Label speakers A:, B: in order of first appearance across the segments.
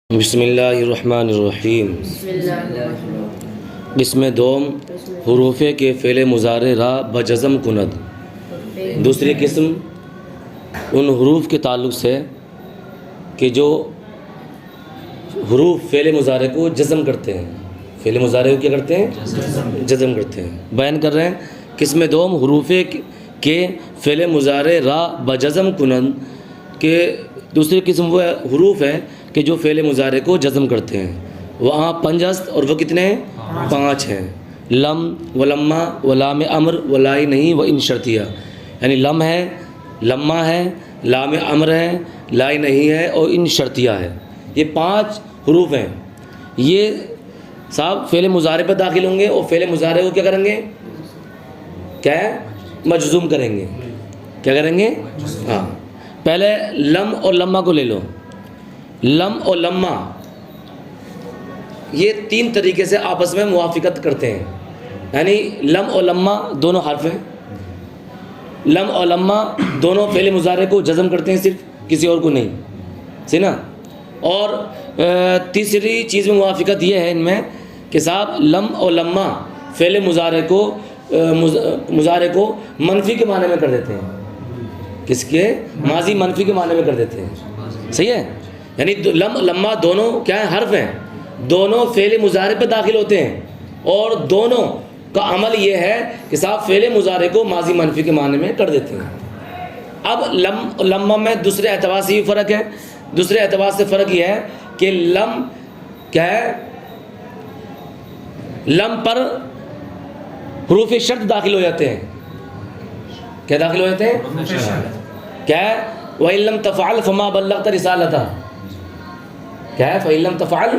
A: بسم اللہ الرحمن الرحیم۔ قسم دوم حروف کے فعل مضارع را بجزم کند۔ دوسری قسم ان حروف کے تعلق سے کہ جو حروف فعل مضارع کو جزم کرتے ہیں، فعل مضارع کو کیا کرتے ہیں؟ جزم کرتے ہیں۔ بیان کر رہے ہیں قسم دوم حروف کے فعل مضارع را بجزم کند کہ دوسری قسم وہ حروف ہے کہ جو فعل مضارع کو جزم کرتے ہیں۔ وہاں پنج ہست اور وہ کتنے ہیں؟ 5 ہیں۔ لم و لما و لام امر و لائی نہیں و ان شرطیہ، یعنی لم ہے، لما ہے، لام امر ہے، لائی نہیں ہے اور ان شرطیہ ہے۔ یہ 5 حروف ہیں۔ یہ صاحب فعل مضارع پر داخل ہوں گے اور فعل مضارع کو کیا کریں گے؟ کیا ہے؟ مجزوم کریں گے۔ کیا کریں گے؟ ہاں، پہلے لم اور لما کو لے لو۔ لم اور لما یہ 3 طریقے سے آپس میں موافقت کرتے ہیں، یعنی لم اور لما دونوں حرف ہیں۔ لم اور لما دونوں فعل مضارع کو جزم کرتے ہیں، صرف کسی اور کو نہیں، صحیح نا؟ اور تیسری چیز میں موافقت یہ ہے ان میں کہ صاحب لم اور لما فعل مضارع کو منفی کے معنی میں کر دیتے ہیں۔ کس کے؟ ماضی منفی کے معنی میں کر دیتے ہیں، صحیح ہے؟ یعنی لم لما دونوں کیا ہیں؟ حرف ہیں، دونوں فعل مضارع پہ داخل ہوتے ہیں اور دونوں کا عمل یہ ہے کہ صاحب فعل مضارع کو ماضی منفی کے معنی میں کر دیتے ہیں۔ اب لم لما میں دوسرے اعتبار سے یہ فرق ہے، دوسرے اعتبار سے فرق یہ ہے کہ لم کیا ہے؟ لم پر حروف شرط داخل ہو جاتے ہیں۔ کیا داخل ہو جاتے ہیں؟ کیا ہے؟ وَإِن لَمْ تَفْعَلْ فَمَا بَلَّغْتَ رِسَالَتَهُ، کیا ہے؟ فَإِن لَمْ تَفْعَلْ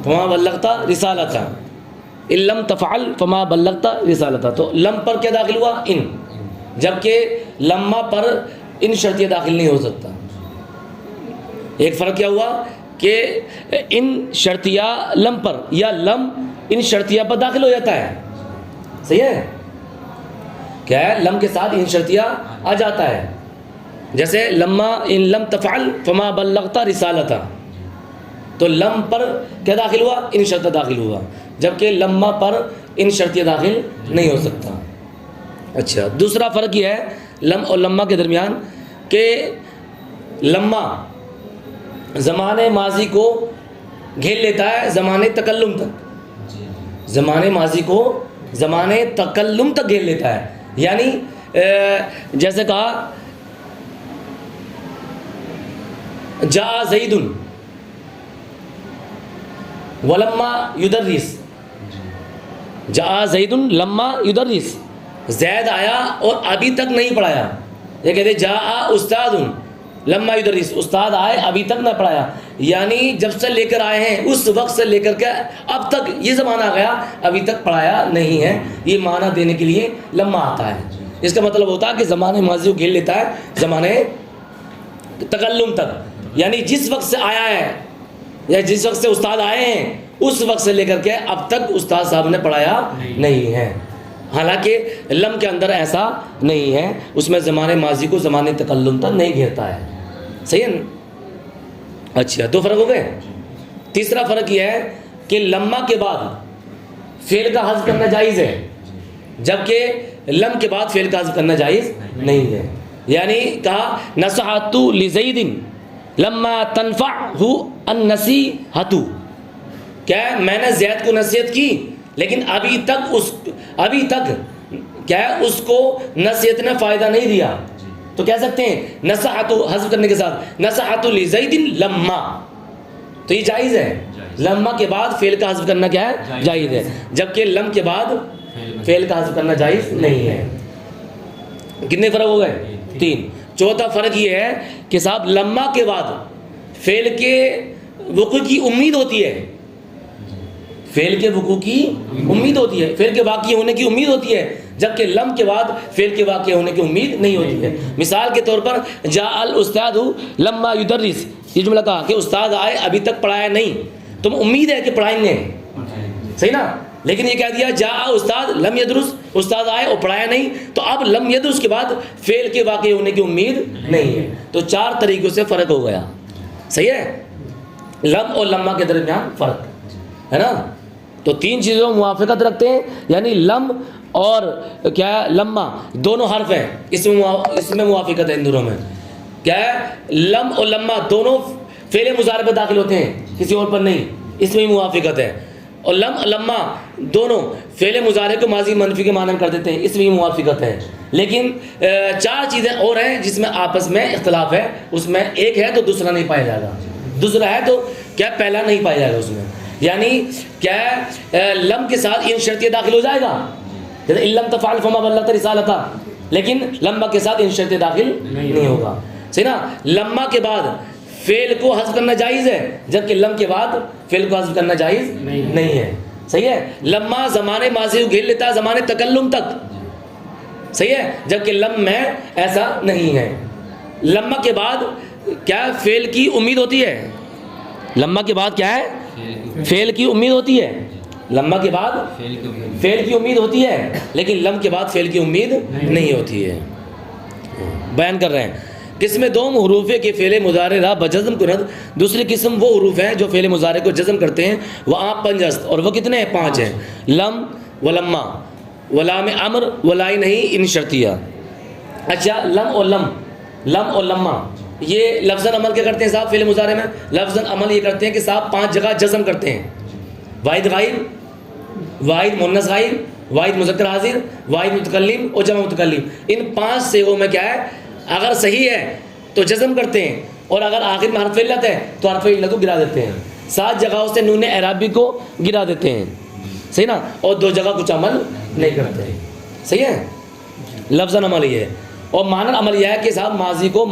A: فَمَا بَلَّغْتَ رِسَالَتَهُ، إِن لَمْ تَفْعَلْ فَمَا بَلَّغْتَ رِسَالَتَهُ۔ تو لم پر کیا داخل ہوا؟ ان، جبکہ لما پر ان شرطیہ داخل نہیں ہو سکتا۔ ایک فرق کیا ہوا کہ ان شرطیہ لم پر یا لم ان شرطیہ پر داخل ہو جاتا ہے، صحیح ہے؟ کیا ہے؟ لم کے ساتھ ان شرطیہ آ جاتا ہے، جیسے لما ان لم تفعل فما بلغت رسالتہ، تو لم پر کیا داخل ہوا؟ ان شرطیہ داخل ہوا، جبکہ لما پر ان شرطیہ داخل نہیں ہو سکتا۔ اچھا، دوسرا فرق یہ ہے لم اور لما کے درمیان کہ لما زمانے ماضی کو گھیر لیتا ہے زمانے تکلم تک، زمانے ماضی کو زمانے تکلم تک گھیر لیتا ہے۔ یعنی جیسے کہا جاء زید ولما یدرس، جاء زید لما یدرس، زید آیا اور ابھی تک نہیں پڑھایا۔ یہ کہتے جاء استاد لما یدرس، استاد آئے ابھی تک نہ پڑھایا، یعنی جب سے لے کر آئے ہیں اس وقت سے لے کر کے اب تک یہ زمانہ آ گیا ابھی تک پڑھایا نہیں ہے، یہ معنی دینے کے لیے لما آتا ہے۔ اس کا مطلب ہوتا ہے کہ زمانے ماضی کو گھیر لیتا ہے زمانے تکلم تک، یعنی جس وقت سے آیا ہے یا جس وقت سے استاد آئے ہیں اس وقت سے لے کر کے اب تک استاد صاحب نے پڑھایا نہیں ہے۔ حالانکہ لم کے اندر ایسا نہیں ہے، اس میں زمانے ماضی کو زمانے تکلم تک نہیں گھیرتا ہے، صحیح ہے نا؟ اچھا، 2 فرق ہو گئے۔ تیسرا فرق یہ ہے کہ لما کے بعد فعل کا حذف کرنا جائز ہے، جبکہ لم کے بعد فعل کا حذف کرنا جائز نہیں ہے۔ یعنی کہا نصحت لزید لما تنفعہ النصیحۃ، کیا ہے؟ میں نے زید کو نصیحت کی لیکن ابھی تک کیا ہے؟ اس کو نصیحت نے فائدہ نہیں دیا، تو کہہ سکتے ہیں نصحت حذف کرنے کے ساتھ نصحت لزید لما، تو یہ جائز ہے۔ لما کے بعد فعل کا حذف کرنا کیا ہے؟ جائز ہے، جبکہ لم کے بعد فعل کا حذف کرنا جائز نہیں ہے۔ کتنے فرق ہو گئے؟ 3۔ چوتھا فرق یہ ہے کہ صاحب لما کے بعد فعل کے وقوع کی امید ہوتی ہے، فعل کے وقوع کی امید ہوتی ہے، فعل کے واقع ہونے کی امید ہوتی ہے، جبکہ لم کے بعد فعل کے واقع ہونے کی امید نہیں ہوتی ہے۔ مثال کے طور پر جاء الاستاذ لما یدرس، یہ جملہ کہا کہ استاد آئے ابھی تک پڑھایا نہیں، تم امید ہے کہ پڑھائیں گے، صحیح نا؟ لیکن یہ کہہ دیا جاء استاد لم یدرس، استاد آئے اور پڑھایا نہیں، تو اب لم یدرس کے بعد فعل کے واقع ہونے کی امید نہیں ہے۔ تو 4 طریقوں سے فرق ہو گیا، صحیح ہے؟ لم اور لما کے درمیان فرق ہے نا. تو تین چیزوں میں موافقت رکھتے ہیں, یعنی لم اور کیا ہے لما دونوں حرف ہیں, اس میں موافقت ہے ان دونوں میں. کیا ہے لم اور لما دونوں فعل مضارع پہ داخل ہوتے ہیں, کسی اور پر نہیں, اس میں موافقت ہے. اور لم لما دونوں فعل مضارع کو ماضی منفی کے معنی میں کر دیتے ہیں, اس میں موافقت ہے. لیکن چار چیزیں اور ہیں جس میں آپس میں اختلاف ہے, اس میں ایک ہے تو دوسرا نہیں پایا جائے گا, دوسرا ہے تو کیا پہلا نہیں پایا جائے گا اس میں. یعنی کیا ہے لم کے ساتھ ان شرطیہ داخل ہو جائے گا, جیسے ان لم تفعل فما بلغت رسالتہ, لیکن لما کے ساتھ ان شرطیہ داخل نہیں ہوگا. صحیح نا. لما کے بعد فعل کو حذف کرنا جائز ہے, جبکہ لم کے بعد فعل کو حذف کرنا جائز نہیں ہے. صحیح ہے. لما زمانے ماضی کو گھیر لیتا ہے زمانے تکلم تک, صحیح ہے, جبکہ لم میں ایسا نہیں ہے. لما کے بعد کیا فعل کی امید ہوتی ہے, لما کے بعد کیا ہے فعل کی امید ہوتی ہے, لما کے بعد فعل کی امید ہوتی ہے, لیکن لم کے بعد فعل کی امید نہیں ہوتی ہے. بیان کر رہے ہیں قسم دوم حروف کے فعل مضارع را بجزم کند. دوسری قسم وہ حروف ہیں جو فعل مضارع کو جزم کرتے ہیں, وہ آپ پنجست, اور وہ کتنے ہیں 5 ہیں. لم ولما ولام امر ولائی نہیں ان شرطیہ. اچھا لم اور لم, لم اور لما یہ لفظاً عمل کیا کرتے ہیں صاحب فعل مضارع میں؟ لفظاً عمل یہ کرتے ہیں کہ صاحب 5 جگہ جزم کرتے ہیں. واحد غائب, واحد مؤنث غائب, واحد مذکر حاضر, واحد متکلم اور جمع متکلم. ان 5 صیغوں میں کیا ہے اگر صحیح ہے تو جزم کرتے ہیں, اور اگر آخر میں حرف علت ہے تو حرف علت کو گرا دیتے ہیں. 7 جگہوں سے نون اعرابی کو گرا دیتے ہیں, صحیح نا, اور 2 جگہ کچھ عمل نہیں کرتے. صحیح ہے. لفظاً عمل یہ ہے, اور معنی عمل یہ ہے کہ صاحب ماضی کو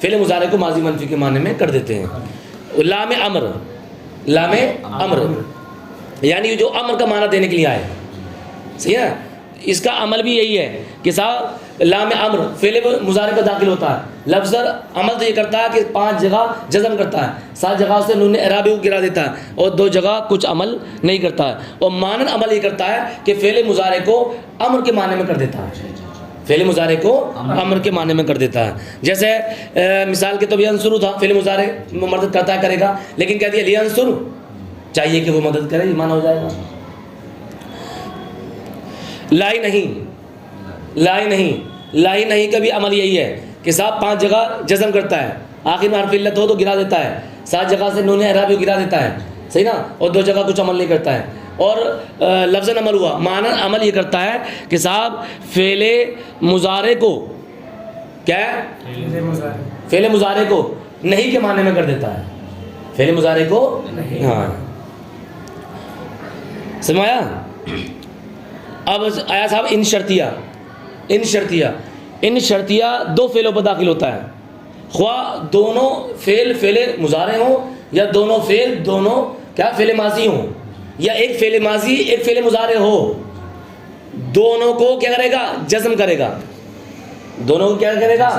A: فعل مضارع کو ماضی منفی کے معنی میں کر دیتے ہیں. لام امر, لام امر یعنی جو امر کا معنی دینے کے لیے آئے, صحیح ہے. اس کا عمل بھی یہی ہے کہ صاحب لام امر فعل مضارع پہ داخل ہوتا ہے. لفظ عمل تو یہ کرتا ہے کہ 5 جگہ جزم کرتا ہے, 7 جگہ سے نون اعرابی کو گرا دیتا ہے, اور 2 جگہ کچھ عمل نہیں کرتا ہے. اور مانن عمل یہ کرتا ہے کہ فعل مضارع کو امر کے معنی میں کر دیتا ہے, فعل مضارع کو امر کے معنی میں کر دیتا ہے. جیسے مثال کے طور پر ینصر تھا, فعل مضارع مدد کرتا ہے کرے گا, لیکن کہہ دیا لینصر, چاہیے کہ وہ مدد کرے, یہ معنی ہو جائے گا. لائی نہیں, لائی نہیں, لائی نہیں کا بھی عمل یہی ہے کہ صاحب 5 جگہ جزم کرتا ہے, آخر میں حرف علت ہو تو گرا دیتا ہے, 7 جگہ سے نون اعرابی گرا دیتا ہے, صحیح نا, اور 2 جگہ کچھ عمل نہیں کرتا ہے. اور لفظ عمل ہوا, معنی عمل یہ کرتا ہے کہ صاحب فعل مضارع کو کیا ہے فعل مضارع کو نہیں کے معنی میں کر دیتا ہے, فعل مضارع کو ہاں سمایا. اب آیا صاحب ان شرطیہ, ان شرطیہ, ان شرطیہ 2 فعلوں پر داخل ہوتا ہے, خواہ دونوں فعل مضارع ہوں یا دونوں فعل دونوں کیا فعل ماضی ہوں, یا ایک فعل ماضی ایک فعل مضارع ہو, دونوں کو کیا کرے گا جزم کرے گا, دونوں کو کیا کرے گا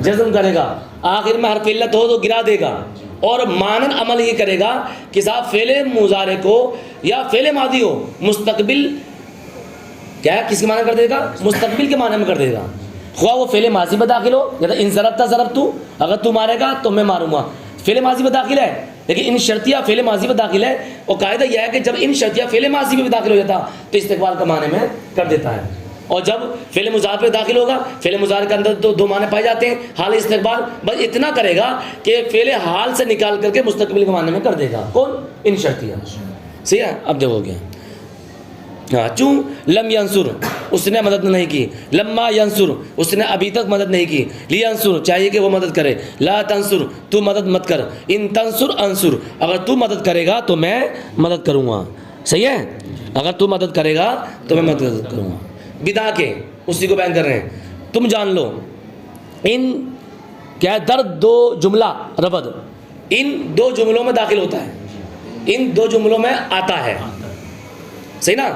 A: جزم کرے گا, آخر میں حرف علت ہو تو گرا دے گا. اور مانن عمل یہ کرے گا کہ صاحب فعل مضارع کو یا فعل ماضی ہو مستقبل کیا ہے کس کے معنی کر دے گا, مستقبل کے معنی میں کر دے گا. خواہ وہ فعل ماضی میں داخل ہو, جیسے ان ضربتا ضربتو, اگر تو مارے گا تو میں ماروں گا, فعل ماضی میں داخل ہے, لیکن ان شرطیہ فعل ماضی میں داخل ہے. اور قاعدہ یہ ہے کہ جب ان شرطیہ فعل ماضی میں بھی داخل ہو جاتا تو استقبال کا معنی میں کر دیتا ہے, اور جب فعل مضارع پہ داخل ہوگا, فعل مضارع کے اندر تو 2 معنی پائے جاتے ہیں, حال استقبال, بس اتنا کرے گا کہ فعل حال سے نکال کر کے مستقبل کے معنی میں کر دے گا. کون ان شرطیہ, صحیح ہے. اب دیکھو گیا ہاں, چوں لم ینصر اس نے مدد نہیں کی, لما ینصر اس نے ابھی تک مدد نہیں کی, لینصر چاہیے کہ وہ مدد کرے, لا تنصر تو مدد مت کر, ان تنصر انصر اگر تو مدد کرے گا تو میں مدد کروں گا. صحیح ہے, اگر تو مدد کرے گا تو میں مدد کروں گا. بدا کے اسی کو بیان کر رہے ہیں. تم جان لو ان کیا درد 2 جملہ ربد ان 2 جملوں میں داخل ہوتا ہے, ان 2 جملوں میں آتا ہے, صحیح نا.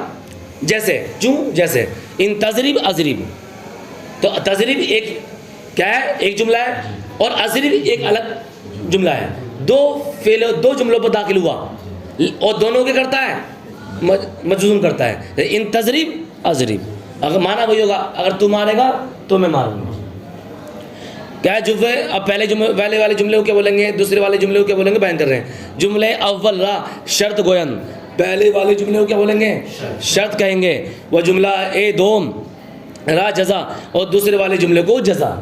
A: جیسے چوں جیسے ان تضریب اضریب, تو تضریب ایک کیا ہے ایک جملہ ہے, اور اضریب ایک الگ جملہ ہے. 2 جملوں پر داخل ہوا, اور دونوں کے کرتا ہے مجزوم کرتا ہے. ان تضریب اضریب اگر معنی وہی ہوگا, اگر تو مارے گا تو میں ماروں گا. کیا ہے جملے، اب پہلے والے جملے کو کیا بولیں گے، دوسرے والے جملے کو کیا بولیں گے، بیان کر رہے ہیں. جملے اول را شرط گوین، پہلے والے جملے کو کیا بولیں گے، شرط کہیں گے. وہ جملہ اے دوم را جزا، اور دوسرے والے جملے کو جزا.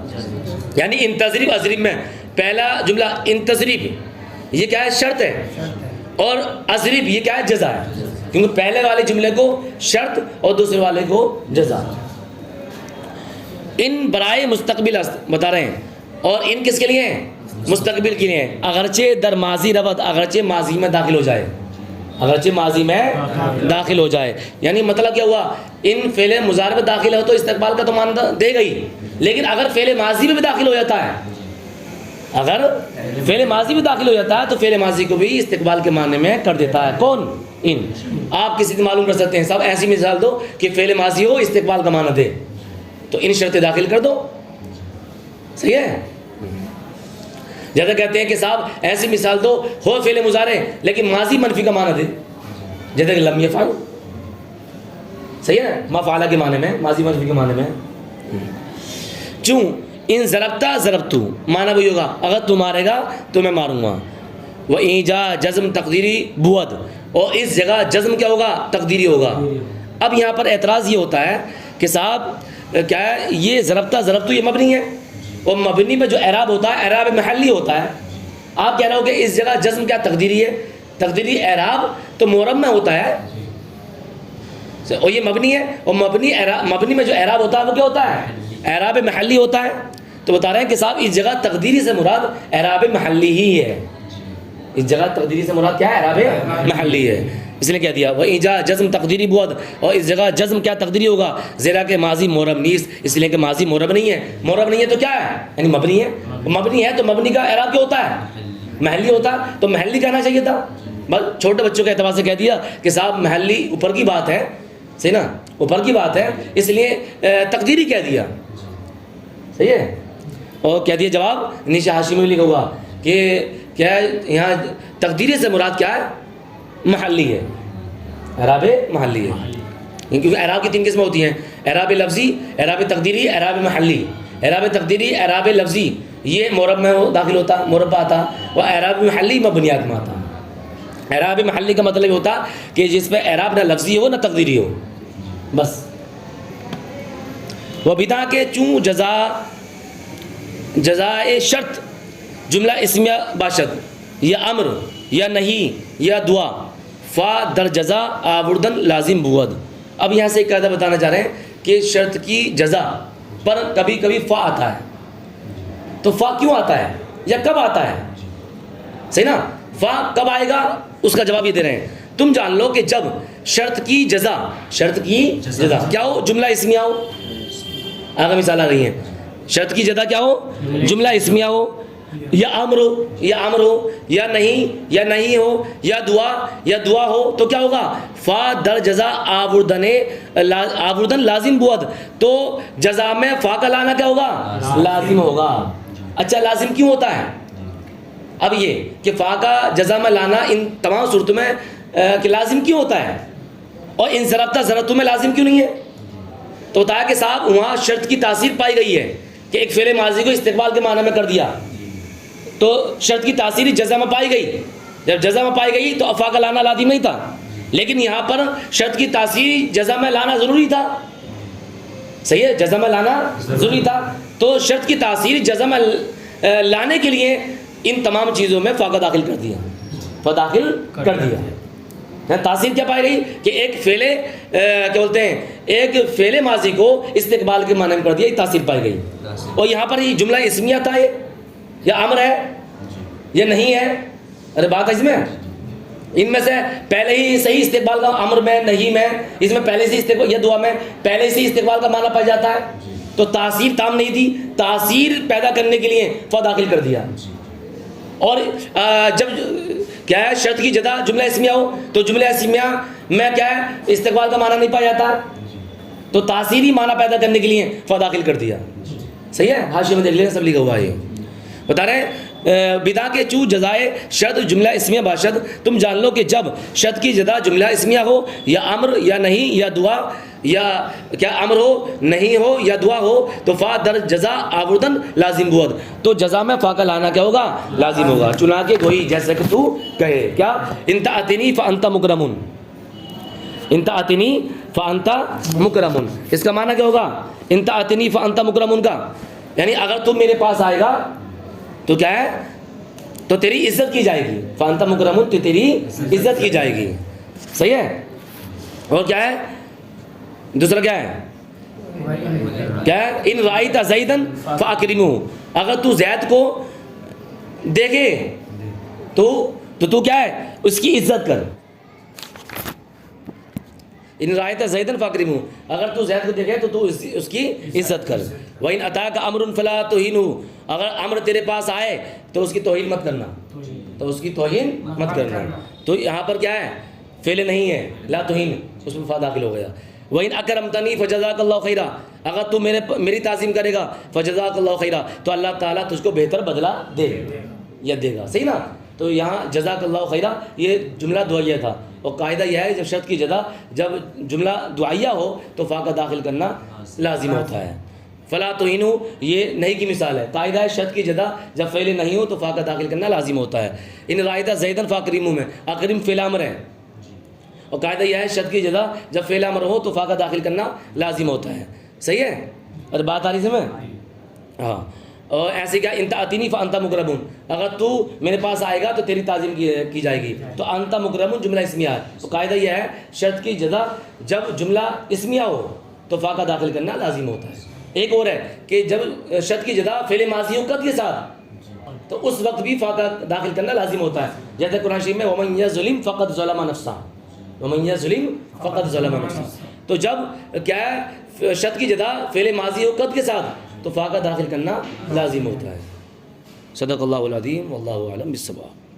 A: یعنی انتظریب اضریب میں پہلا جملہ انتظریب یہ کیا ہے، شرط ہے، اور اضریب یہ کیا ہے، جزا ہے. کیونکہ پہلے والے جملے کو شرط اور دوسرے والے کو جزا. ان برائے مستقبل بتا رہے ہیں، اور ان کس کے لیے ہیں، مستقبل کے لیے ہیں. اگرچہ در ماضی ربط، اگرچہ ماضی میں داخل ہو جائے، اگرچہ ماضی میں داخل ہو جائے. یعنی مطلب کیا ہوا، ان فعل مضارع میں داخل ہو تو استقبال کا تو معنی دے گئی، لیکن اگر فعل ماضی میں بھی داخل ہو جاتا ہے، اگر فعل ماضی میں داخل ہو جاتا ہے تو فعل ماضی کو بھی استقبال کے معنی میں کر دیتا ہے. کون، ان. آپ کسی سے معلوم کر سکتے ہیں، صاحب ایسی مثال دو کہ فعل ماضی ہو استقبال کا معنی دے، تو ان شرطیں داخل کر دو. صحیح ہے. جیسا کہتے ہیں کہ صاحب ایسی مثال دو ہو فعل مضارع لیکن ماضی منفی کا معنی دے، جیسے کہ لم یفعل. صحیح ہے، ما فعل کے معنی میں، ماضی منفی کے معنی میں. چوں ان ضربتا ضربتو، معنی وہی ہوگا، اگر تو مارے گا تو میں ماروں گا. وہ ایجا جزم تقدیری بود، اور اس جگہ جزم کیا ہوگا، تقدیری ہوگا. اب یہاں پر اعتراض یہ ہوتا ہے کہ صاحب کیا ہے، یہ ضربتا ضربتو یہ مبنی ہے، اور مبنی میں جو اعراب ہوتا ہے اعراب محلی ہوتا ہے. آپ کہہ رہے ہو کہ اس جگہ جزم کیا تقدیری ہے، تقدیری اعراب تو معرب میں ہوتا ہے، اور یہ مبنی ہے، اور مبنی میں جو اعراب ہوتا ہے وہ کیا ہوتا ہے، اعراب محلی ہوتا ہے. تو بتا رہے ہیں کہ صاحب اس جگہ تقدیری سے مراد اعراب محلی ہی ہے. اس جگہ تقدیری سے مراد کیا ہے، اعراب محلی ہے. اس نے کہہ دیا وہ ایجا جزم تقدیری بود، اور اس جگہ جزم کیا تقدیری ہوگا، زیرا کہ ماضی معرب نیس، اس لیے کہ ماضی معرب نہیں ہے. معرب نہیں ہے تو کیا ہے، یعنی مبنی ہے. مبنی ہے تو مبنی کا اعراب کیا ہوتا ہے، محلی ہوتا ہے. تو محلی کہنا چاہیے تھا، بس چھوٹے بچوں کے اعتبار سے کہہ دیا کہ صاحب محلی اوپر کی بات ہے، صحیح نا، اوپر کی بات ہے، اس لیے تقدیری کہہ دیا. صحیح ہے. اور کہہ دیا جواب نیچے حاشی میں بھی لکھا ہوا کہ کیا ہے، یہاں تقدیری سے مراد کیا ہے، محلی ہے، اعراب محلی ہے. کیونکہ اعراب کی 3 قسمیں ہوتی ہیں، اعراب لفظی، اعراب تقدیری، اعراب محلی. اعراب تقدیری اعراب لفظی یہ معرب میں داخل ہوتا، معرب پہ آتا، وہ اعراب محلی مبنیات میں آتا. اعراب محلی کا مطلب ہوتا کہ جس پہ اعراب نہ لفظی ہو نہ تقدیری ہو، بس. وہ بدا کے چوں جزائے شرط جملہ اسمیہ باشد یا امر یا نہیں یا دعا فا در جزا آوردن لازم بود. اب یہاں سے ایک قاعدہ بتانا چاہ رہے ہیں کہ شرط کی جزا پر کبھی کبھی فا آتا ہے. تو فا کیوں آتا ہے یا کب آتا ہے، صحیح نا، فا کب آئے گا اس کا جواب یہ دے رہے ہیں. تم جان لو کہ جب شرط کی جزا، شرط کی جزا کیا ہو، جملہ اسمیہ ہو. آگے مثال آ رہی ہیں. شرط کی جزا کیا ہو، جملہ اسمیہ ہو، یا امر ہو یا نہیں ہو یا دعا ہو، تو کیا ہوگا، فا در جزا آوردن لازم بود. تو جزا میں فا کا لانا کیا ہوگا، لازم ہوگا. اچھا لازم کیوں ہوتا ہے، اب یہ کہ فا کا جزا میں لانا ان تمام صورتوں میں کہ لازم کیوں ہوتا ہے، اور ان ضربتا ضربتوں میں لازم کیوں نہیں ہے. تو ہوتا ہے کہ صاحب وہاں شرط کی تاثیر پائی گئی ہے کہ ایک فعل ماضی کو استقبال کے معنی میں کر دیا، تو شرط کی تاثیر جزا میں پائی گئی. جب جزا میں پائی گئی تو افا کا لانا لازم نہیں تھا، لیکن یہاں پر شرط کی تاثیر جزا میں لانا ضروری تھا. صحیح ہے، جزا میں لانا ضروری تھا. تو شرط کی تاثیر جزا میں لانے کے لیے ان تمام چیزوں میں فا کا داخل کر دیا، فا داخل کر دیا. تاثیر کیا پائی گئی کہ ایک فعل کیا بولتے ہیں، ایک فعل ماضی کو استقبال کے معنی میں کر دیا، یہ تاثیر پائی گئی. اور یہاں پر یہ جملہ اسمیہ تھا، یہ یا امر ہے یا نہیں ہے، ارے بات ہے اس میں، ان میں سے پہلے ہی صحیح استقبال کا امر میں نہیں میں، اس میں پہلے سے استقبال یا دعا میں پہلے سے استقبال کا معنی پایا جاتا ہے. تو تاثیر تام نہیں تھی، تاثیر پیدا کرنے کے لیے فا داخل کر دیا. اور جب کیا ہے شرط کی جزا جملہ اسمیہ ہو تو جملہ اسمیہ میں کیا ہے استقبال کا معنی نہیں پایا جاتا، تو تاثیری معنی پیدا کرنے کے لیے فا داخل کر دیا. صحیح ہے، حاشیے میں دیکھ لینا سب لکھا ہوا ہے. یہ بتا رہے ہیں بدا کے چو جزائے شد جملہ اسمیہ باشد، تم جان لو کہ جب شد کی جزا جملہ اسمیہ ہو یا امر یا نہیں یا دعا، یا کیا امر ہو نہیں ہو یا دعا ہو تو فا در جزا آوردن لازم بود، تو جزا میں فا کا لانا کیا ہوگا؟ لازم ہوگا. چنانکہ گوئی جیسے کہ تو کہے کیا انت اتنی فانت مکرمن، انت اتنی فانت مکرمن، اس کا معنی کیا ہوگا؟ انت اتنی فانت مکرمن کا یعنی اگر تم میرے پاس آئے گا تو کیا ہے؟ تو تیری عزت کی جائے گی. فانت مکرمن تو تیری عزت کی جائے گی. صحیح ہے. اور کیا ہے دوسرا؟ کیا ہے؟ کیا ہے؟ ان رائیت زیدن فاکرمہ، اگر تو زید کو دیکھے تو کیا ہے؟ اس کی عزت کر. ان رائیت زیدن فاکرمہ، اگر تو زید کو دیکھے تو اس کی عزت کر. وَإِنْ أَتَاكَ أَمْرٌ فَلَا تُهِنْهُ، اگر امر تیرے پاس آئے تو اس کی توہین مت کرنا، تو اس کی توہین مت کرنا. تو یہاں پر کیا ہے؟ فعل نہیں ہے، لا توہین، اس میں فا داخل ہو گیا. وَإِنْ أَكْرَمْتَنِي فَجَزَاكَ اللَّهُ خَيْرًا، اگر تو میری تعظیم کرے گا فَجَزَاكَ اللَّهُ خَيْرًا، تو اللہ تعالیٰ تجھ کو بہتر بدلہ دے یا دے گا. صحیح نا. تو یہاں جزاک اللہ خیرہ یہ جملہ دعائیہ تھا، اور قاعدہ یہ ہے جب شرط کی جزا جب جملہ دعائیہ ہو تو فا کا داخل کرنا لازم ہوتا ہے. فلا تہینوا یہ نہیں کی مثال ہے. قاعدہ ہے شرط کی جزا جب فعل نہیں ہو تو فا کا داخل کرنا لازم ہوتا ہے. ان رائدہ زیدن فاکرمہ میں اکرم فعل امر ہے، اور قاعدہ یہ ہے شرط کی جزا جب فعل امر ہو تو فا کا داخل کرنا لازم ہوتا ہے. صحیح ہے. اور بات آ رہی سمجھ؟ ہاں. اور ایسے کیا انت اتنی فانت مکرمن، اگر تو میرے پاس آئے گا تو تیری تعظیم کی جائے گی. تو انت مکرمن جملہ اسمیہ ہے. تو قاعدہ یہ ہے شرط کی جزا جب جملہ اسمیہ ہو تو فا کا داخل کرنا لازم ہوتا ہے. ایک اور ہے کہ جب شرط کی جزا فعل ماضی ہو قد کے ساتھ تو اس وقت بھی فا کا داخل کرنا لازم ہوتا ہے. جیسے قرآن شریف میں وَمَن يَظْلِمْ فَقَدْ ظَلَمَ نَفْسَهُ، وَمَن يَظْلِمْ فَقَدْ ظَلَمَ نَفْسَهُ. تو جب کیا ہے شرط کی جزا فعل ماضی ہو قد کے ساتھ تو فا کا داخل کرنا لازم ہوتا ہے. صدق اللہ العظیم واللہ اعلم بالصواب.